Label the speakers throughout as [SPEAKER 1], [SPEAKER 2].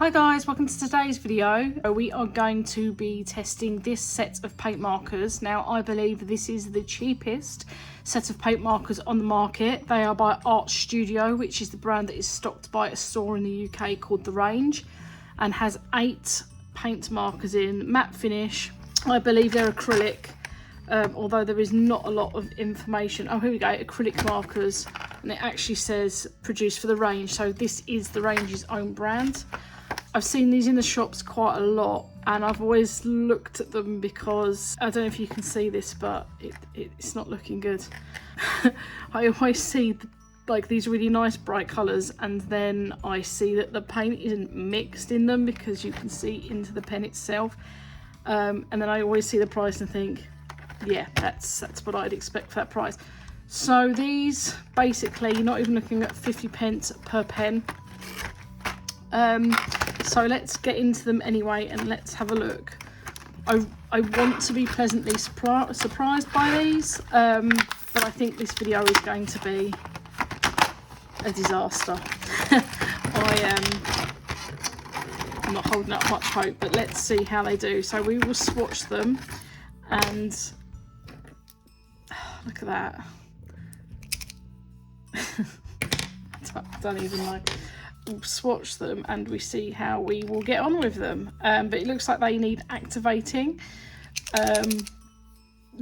[SPEAKER 1] Hi guys, welcome to today's video. We are going to be testing this set of paint markers. Now I believe this is the cheapest set of paint markers on the market. They are by Art Studio, which is the brand that is stocked by a store in the UK called The Range, and has 8 paint markers in matte finish. I believe they're acrylic, although there is not a lot of information. Oh, here we go, acrylic markers, and it actually says produced for The Range, so this is The Range's own brand. I've seen these in the shops quite a lot, and I've always looked at them because I don't know if you can see this, but it's not looking good. I always see like these really nice bright colours, and then I see that the paint isn't mixed in them because you can see into the pen itself, and then I always see the price and think, yeah, that's what I'd expect for that price. So these basically, you're not even looking at 50p per pen. So let's get into them anyway and let's have a look. I want to be pleasantly surprised by these, but I think this video is going to be a disaster. I'm not holding up much hope, but let's see how they do. So we will swatch them, and look at that. I don't even know. We'll swatch them and we see how we will get on with them, but it looks like they need activating,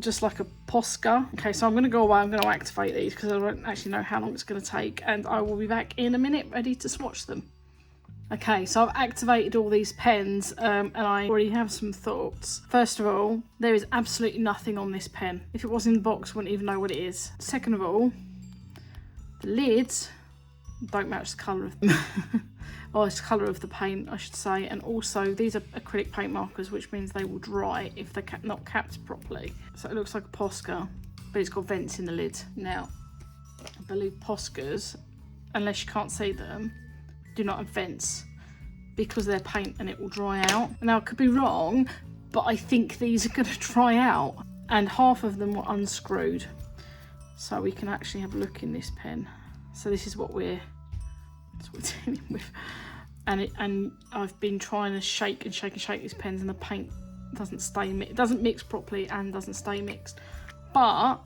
[SPEAKER 1] just like a Posca. Okay, so I'm going to go away, I'm going to activate these because I don't actually know how long it's going to take, and I will be back in a minute ready to swatch them. Okay, so I've activated all these pens, and I already have some thoughts. First of all, there is absolutely nothing on this pen. If it was in the box, I wouldn't even know what it is. Second of all, the lids don't match the colour of them. Oh, it's the colour of the paint, I should say. And also, these are acrylic paint markers, which means they will dry if they're not capped properly. So it looks like a Posca, but it's got vents in the lid. Now, I believe Poscas, unless you can't see them, do not have vents because they're paint and it will dry out. Now, I could be wrong, but I think these are going to dry out. And half of them were unscrewed. So we can actually have a look in this pen. So this is what we're dealing with, and I've been trying to shake and shake and shake these pens, and the paint doesn't stay it doesn't mix properly and doesn't stay mixed. But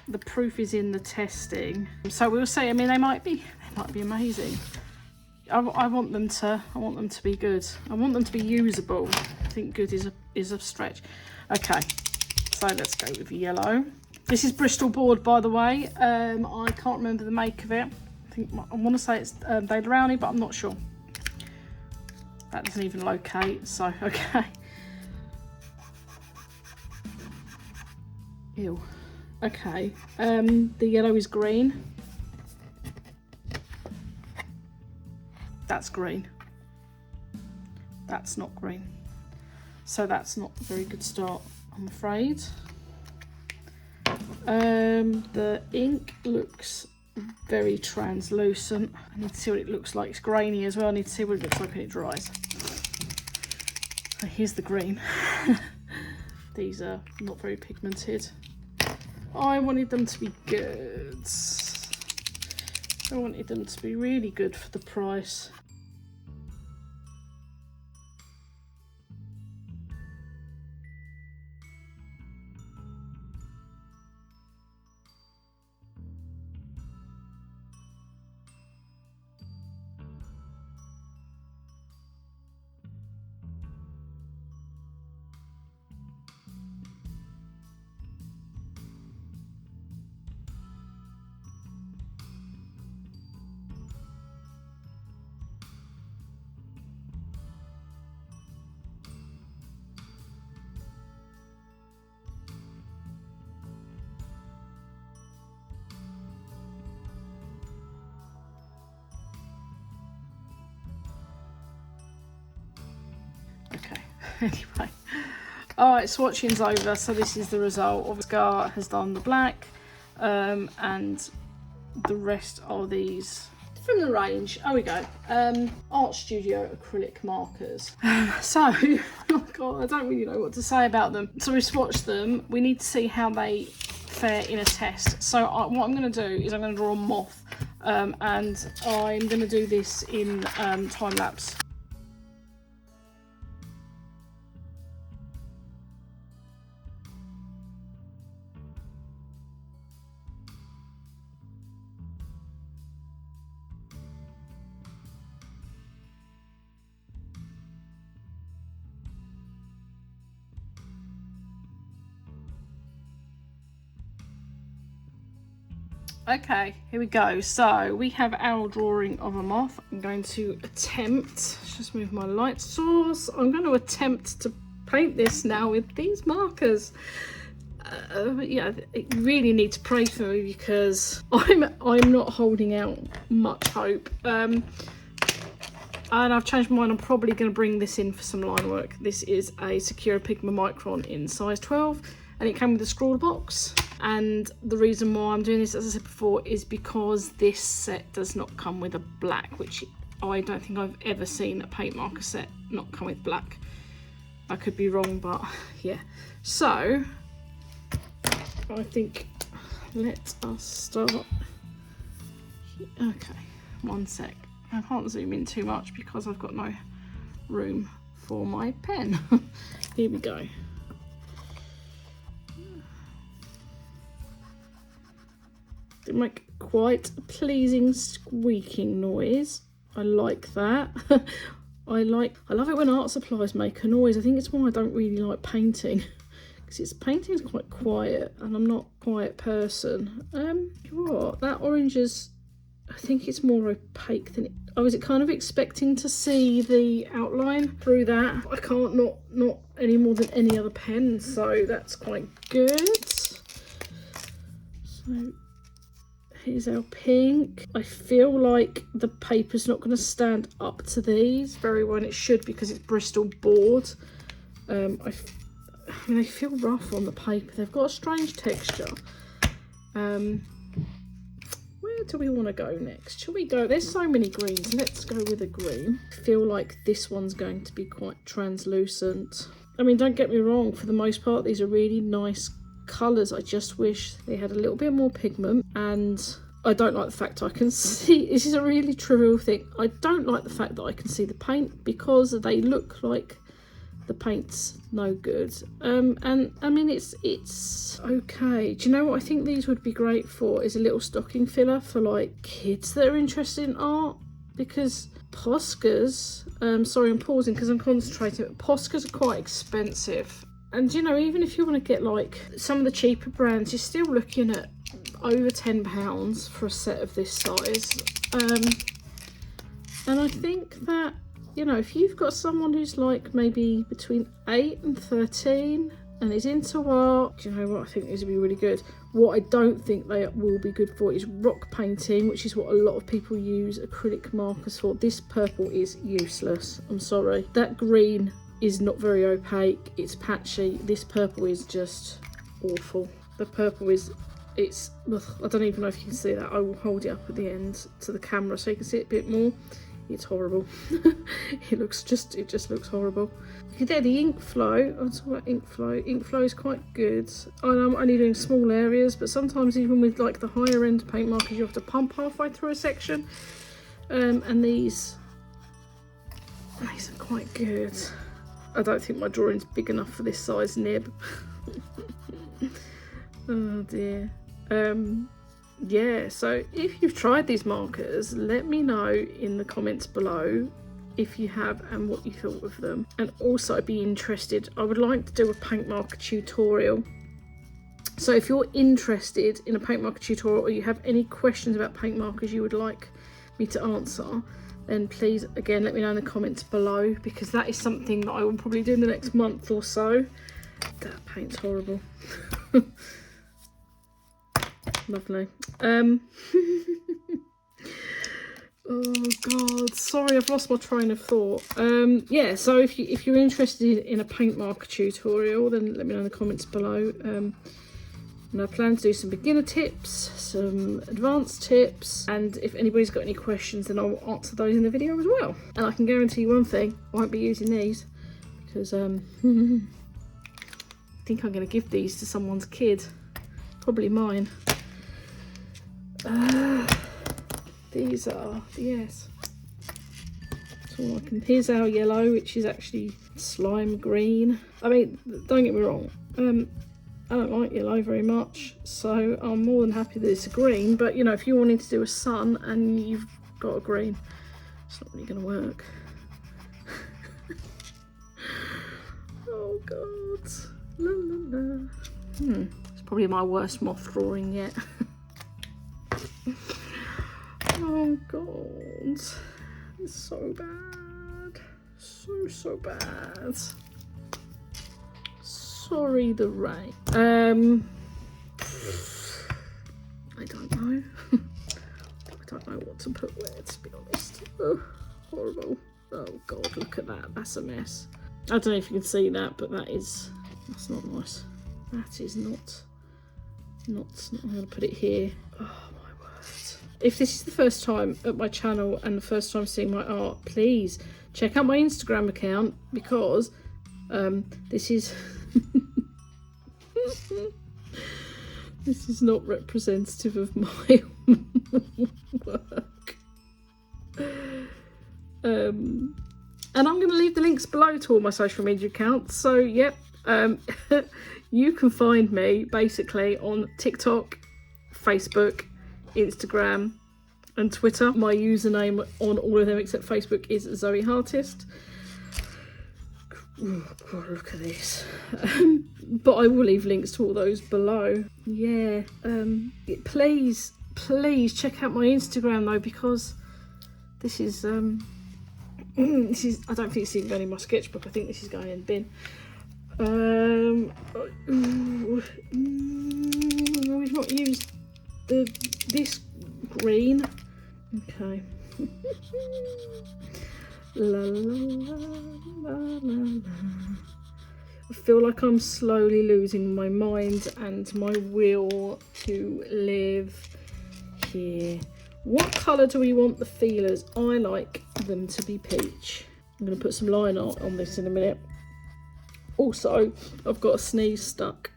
[SPEAKER 1] the proof is in the testing, so we'll see. I mean, they might be amazing. I want them to be good. I want them to be usable. I think good is a stretch. Okay, so let's go with the yellow. This is Bristol board, by the way. I can't remember the make of it. I want to say it's Dale Rowney, but I'm not sure. That doesn't even locate, so okay. Ew. Okay. The yellow is green. That's green. That's not green. So that's not a very good start, I'm afraid. The ink looks very translucent. I need to see what it looks like. It's grainy as well. I need to see what it looks like when it dries. So here's the green. These are not very pigmented. I wanted them to be good. I wanted them to be really good for the price. Okay, anyway. Alright, swatching's over, so this is the result. Scar has done the black, and the rest are these from The Range. Oh, we go. Art Studio acrylic markers. So, oh God, I don't really know what to say about them. So we swatched them. We need to see how they fare in a test. So what I'm going to do is I'm going to draw a moth, and I'm going to do this in time lapse. Okay, here we go. So we have our drawing of a moth. I'm going to attempt, let's just move my light source. I'm going to attempt to paint this now with these markers. Yeah, you really need to pray for me because I'm not holding out much hope. And I've changed my mind. I'm probably going to bring this in for some line work. This is a Sakura Pigma Micron in size 12, and it came with a scrawler box. And the reason why I'm doing this, as I said before, is because this set does not come with a black, which I don't think I've ever seen a paint marker set not come with black. I could be wrong, but yeah. So I think let us start. Okay, one sec. I can't zoom in too much because I've got no room for my pen. Here we go. They make quite a pleasing squeaking noise. I like that. I love it when art supplies make a noise. I think it's why I don't really like painting, because painting is quite quiet and I'm not a quiet person. What? That orange is, I think it's more opaque than it. I was kind of expecting to see the outline through that. I can't not any more than any other pen, so that's quite good. So here's our pink. I feel like the paper's not going to stand up to these very well, and it should because it's Bristol board. I mean, they feel rough on the paper. They've got a strange texture. Where do we want to go next? Shall we go? There's so many greens. Let's go with a green. I feel like this one's going to be quite translucent. I mean, don't get me wrong. For the most part, these are really nice colours. I just wish they had a little bit more pigment, and I don't like the fact I can see, this is a really trivial thing, I don't like the fact that I can see the paint because they look like the paint's no good. And I mean, it's okay. Do you know what I think these would be great for is a little stocking filler for like kids that are interested in art, because Poscas, sorry I'm pausing because I'm concentrating, but Poscas are quite expensive. And you know, even if you want to get like some of the cheaper brands, you're still looking at over £10 for a set of this size. And I think that, you know, if you've got someone who's like maybe between 8 and 13 and is into art, do you know what, I think these would be really good. What I don't think they will be good for is rock painting, which is what a lot of people use acrylic markers for. This purple is useless, I'm sorry. That green is not very opaque, it's patchy. This purple is just awful. The purple is, it's, ugh, I don't even know if you can see that. I will hold it up at the end to the camera so you can see it a bit more. It's horrible. it just looks horrible. There, the ink flow, I'll talk about ink flow. Ink flow is quite good. I'm only doing small areas, but sometimes even with like the higher end paint markers, you have to pump halfway through a section. And these are quite good. I don't think my drawing's big enough for this size nib. Oh dear. Yeah, so if you've tried these markers, let me know in the comments below if you have and what you thought of them. And also I'd be interested, I would like to do a paint marker tutorial. So if you're interested in a paint marker tutorial, or you have any questions about paint markers you would like me to answer, then please, again, let me know in the comments below, because that is something that I will probably do in the next month or so. That paint's horrible. Lovely. Oh god, sorry, I've lost my train of thought. Yeah, so if you're interested in a paint marker tutorial, then let me know in the comments below. And I plan to do some beginner tips, some advanced tips, and if anybody's got any questions, then I'll answer those in the video as well. And I can guarantee you one thing, I won't be using these, because I think I'm going to give these to someone's kid, probably mine. These are, yes, that's all I can. Here's our yellow, which is actually slime green. I mean, don't get me wrong, I don't like yellow very much, so I'm more than happy that it's a green, but you know, if you wanted to do a sun and you've got a green, it's not really going to work. Oh god, la la la. It's probably my worst moth drawing yet. Oh God, it's so bad, so bad. Sorry, the rain. I don't know. I don't know what to put where, to be honest. Oh, horrible. Oh God, look at that. That's a mess. I don't know if you can see that, but that's not nice. That is not. I'm going to put it here. Oh my word. If this is the first time at my channel and the first time seeing my art, please check out my Instagram account, because this is this is not representative of my work. And I'm going to leave the links below to all my social media accounts. So yep, you can find me basically on TikTok, Facebook, Instagram and Twitter. My username on all of them except Facebook is ZoeHartist. Oh God, look at this. But I will leave links to all those below. Yeah, please check out my Instagram though, because this is I don't think it's even going in my sketchbook. I think this is going in the bin. We've not used this green. Okay. La, la, la, la, la, la. I feel like I'm slowly losing my mind and my will to live here. What colour do we want the feelers? I like them to be peach. I'm going to put some line art on this in a minute. Also, I've got a sneeze stuck.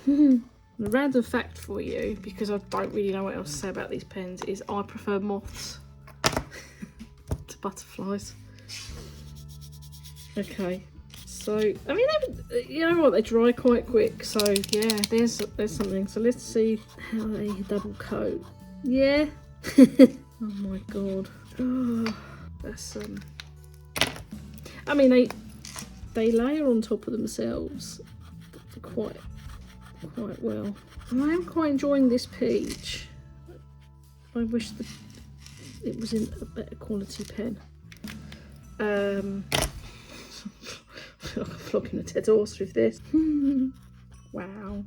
[SPEAKER 1] A random fact for you, because I don't really know what else to say about these pens, is I prefer moths to butterflies. Okay, so I mean, you know what, they dry quite quick. So yeah, there's something. So let's see how they double coat. Yeah. Oh my God. Oh, that's I mean, they layer on top of themselves quite well. And I am quite enjoying this peach. I wish it was in a better quality pen. I feel like I'm flogging a dead horse with this. Wow.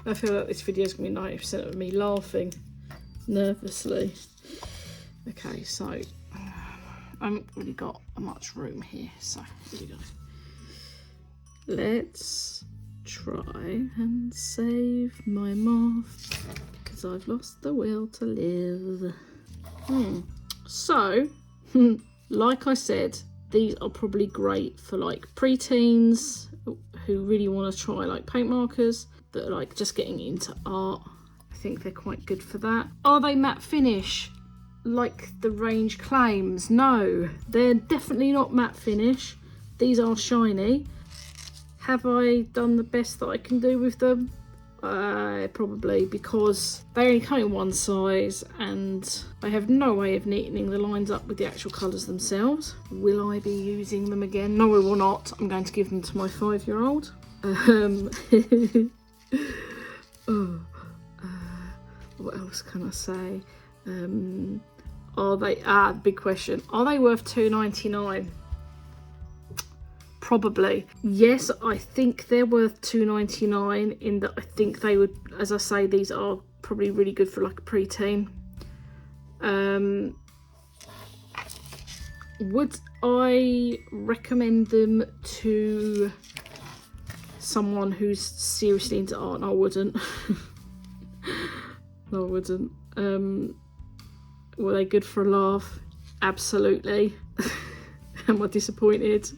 [SPEAKER 1] I feel like this video is going to be 90% of me laughing nervously. Okay, so I haven't really got much room here, so here we go. Let's try and save my moth, because I've lost the will to live. So, like I said, these are probably great for like preteens who really want to try like paint markers, that are like just getting into art. I think they're quite good for that. Are they matte finish like the range claims? No, they're definitely not matte finish. These are shiny. Have I done the best that I can do with them? Probably, because they only come in one size and I have no way of neatening the lines up with the actual colours themselves. Will I be using them again? No, I will not. I'm going to give them to my 5-year-old. What else can I say? Are they, big question, are they worth $2.99? Probably. Yes, I think they're worth $2.99 in that I think they would, as I say, these are probably really good for like a preteen. Would I recommend them to someone who's seriously into art? No, I wouldn't. No, I wouldn't. Were they good for a laugh? Absolutely. Am I disappointed?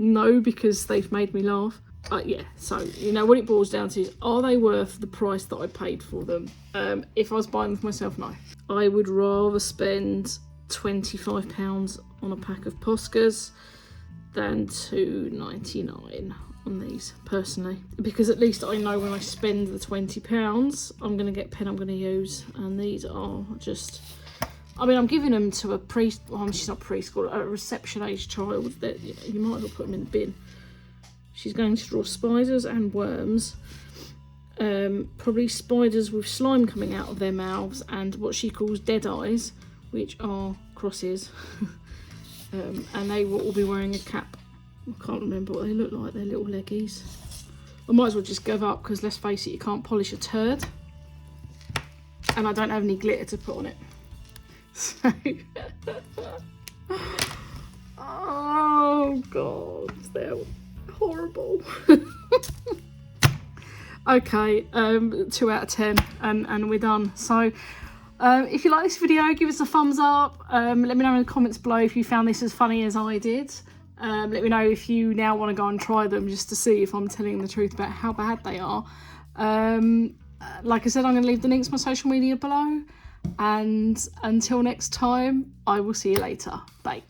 [SPEAKER 1] No, because they've made me laugh. Yeah, so you know what it boils down to is, are they worth the price that I paid for them? If I was buying them for myself, no. I would rather spend £25 on a pack of Poscas than $2.99 on these, personally, because at least I know when I spend the £20 I'm going to get a pen I'm going to use, and these are just, I mean, I'm giving them to a she's not preschool, a reception age child that you might as well put them in the bin. She's going to draw spiders and worms. Probably spiders with slime coming out of their mouths and what she calls dead eyes, which are crosses. And they will all be wearing a cap. I can't remember what they look like, they're little leggies. I might as well just give up because let's face it, you can't polish a turd. And I don't have any glitter to put on it. So, oh God, they're horrible. Okay, 2 out of 10 and we're done. So if you like this video, give us a thumbs up. Let me know in the comments below if you found this as funny as I did. Let me know if you now want to go and try them just to see if I'm telling the truth about how bad they are. Like I said, I'm going to leave the links to my social media below. And until next time, I will see you later. Bye.